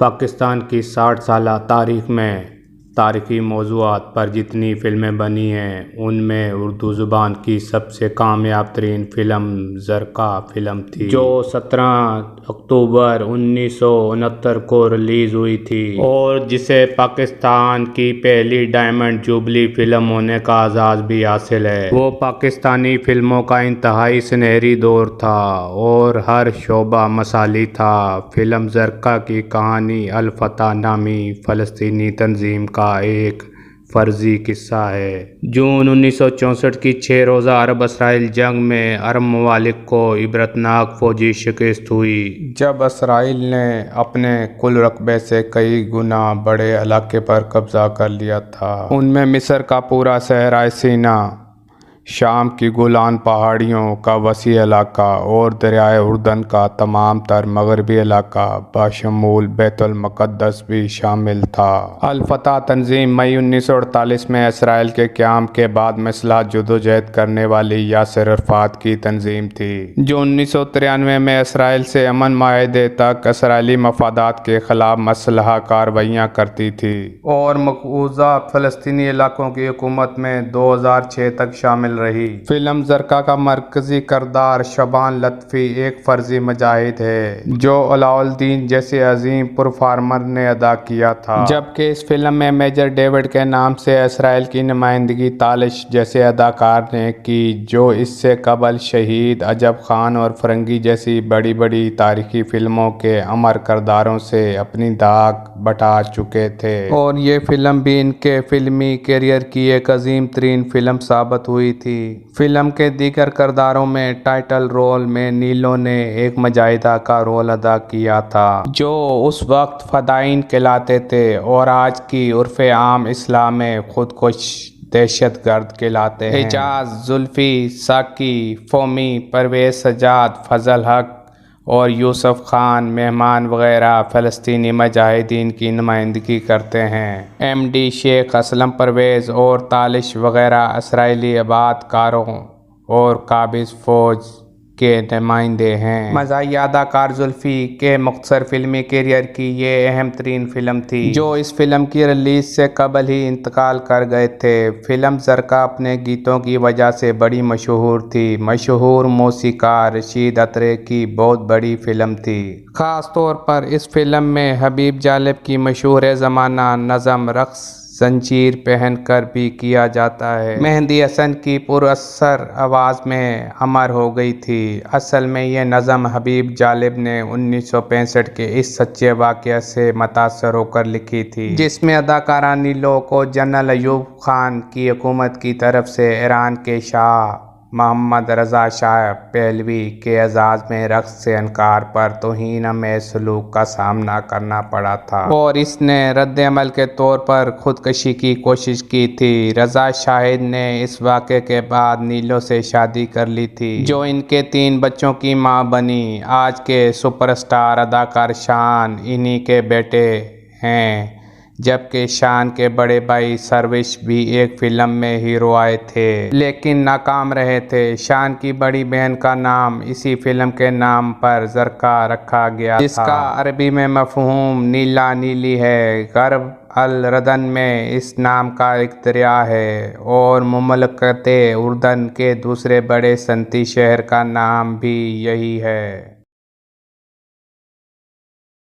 پاکستان کی 60 سالہ تاریخ میں تاریخی موضوعات پر جتنی فلمیں بنی ہیں ان میں اردو زبان کی سب سے کامیاب ترین فلم زرقا فلم تھی، جو 17 اکتوبر 1969 کو ریلیز ہوئی تھی اور جسے پاکستان کی پہلی ڈائمنڈ جوبلی فلم ہونے کا اعزاز بھی حاصل ہے۔ وہ پاکستانی فلموں کا انتہائی سنہری دور تھا اور ہر شعبہ مثالی تھا۔ فلم زرقا کی کہانی الفتح نامی فلسطینی تنظیم کا ایک فرضی قصہ ہے۔ جون 1964 کی 6 روزہ عرب اسرائیل جنگ میں عرب ممالک کو عبرتناک فوجی شکست ہوئی، جب اسرائیل نے اپنے کل رقبے سے کئی گنا بڑے علاقے پر قبضہ کر لیا تھا۔ ان میں مصر کا پورا صحرائے سینا، شام کی گولان پہاڑیوں کا وسیع علاقہ اور دریائے اردن کا تمام تر مغربی علاقہ بشمول بیت المقدس بھی شامل تھا۔ الفتح تنظیم مئی 1948 میں اسرائیل کے قیام کے بعد مسلح جدوجہد کرنے والی یاسر عرفات کی تنظیم تھی، جو 1993 میں اسرائیل سے امن معاہدے تک اسرائیلی مفادات کے خلاف مسلح کارروائیاں کرتی تھی اور مقبوضہ فلسطینی علاقوں کی حکومت میں 2006 تک شامل رہی۔ فلم زرقا کا مرکزی کردار شبان لطفی ایک فرضی مجاہد ہے جو علاء الدین جیسے عظیم پرفارمر نے ادا کیا تھا، جبکہ اس فلم میں میجر ڈیوڈ کے نام سے اسرائیل کی نمائندگی تالش جیسے اداکار نے کی، جو اس سے قبل شہید، عجب خان اور فرنگی جیسی بڑی بڑی تاریخی فلموں کے امر کرداروں سے اپنی داغ بٹھا چکے تھے، اور یہ فلم بھی ان کے فلمی کیریئر کی ایک عظیم ترین فلم ثابت ہوئی تھی۔ فلم کے دیگر کرداروں میں ٹائٹل رول میں نیلو نے ایک مجاہدہ کا رول ادا کیا تھا جو اس وقت فدائین کہلاتے تھے اور آج کی عرف عام اصطلاح میں خودکش دہشت گرد کہلاتے ہیں۔ اعجاز، زلفی، ساقی، فومی، پرویز سجاد، فضل حق اور یوسف خان مہمان وغیرہ فلسطینی مجاہدین کی نمائندگی کرتے ہیں۔ ایم ڈی شیخ اسلم پرویز اور تالش وغیرہ اسرائیلی آباد کاروں اور قابض فوج کے نمائندے ہیں۔ مزاحیہ اداکار زلفی کے مختصر فلمی کیریئر کی یہ اہم ترین فلم تھی، جو اس فلم کی ریلیز سے قبل ہی انتقال کر گئے تھے۔ فلم زرقا اپنے گیتوں کی وجہ سے بڑی مشہور تھی۔ مشہور موسیقار رشید اترے کی بہت بڑی فلم تھی۔ خاص طور پر اس فلم میں حبیب جالب کی مشہور زمانہ نظم رقص زنجیر پہن کر بھی کیا جاتا ہے، مہدی حسن کی پر اثر آواز میں امر ہو گئی تھی۔ اصل میں یہ نظم حبیب جالب نے 1965 کے اس سچے واقعے سے متاثر ہو کر لکھی تھی، جس میں اداکارہ نیلو کو جنرل ایوب خان کی حکومت کی طرف سے ایران کے شاہ محمد رضا شاہ پہلوی کے اعزاز میں رقص سے انکار پر توہین آمیز سلوک کا سامنا کرنا پڑا تھا اور اس نے رد عمل کے طور پر خودکشی کی کوشش کی تھی۔ رضا شاہد نے اس واقعے کے بعد نیلو سے شادی کر لی تھی، جو ان کے 3 بچوں کی ماں بنی۔ آج کے سپر سٹار اداکار شان انہی کے بیٹے ہیں، جبکہ شان کے بڑے بھائی سروش بھی ایک فلم میں ہیرو آئے تھے لیکن ناکام رہے تھے۔ شان کی بڑی بہن کا نام اسی فلم کے نام پر زرقا رکھا گیا تھا، جس کا عربی میں مفہوم نیلا نیلی ہے۔ غرب الاردن میں اس نام کا ایک دریا ہے اور مملکت اردن کے دوسرے بڑے صنعتی شہر کا نام بھی یہی ہے۔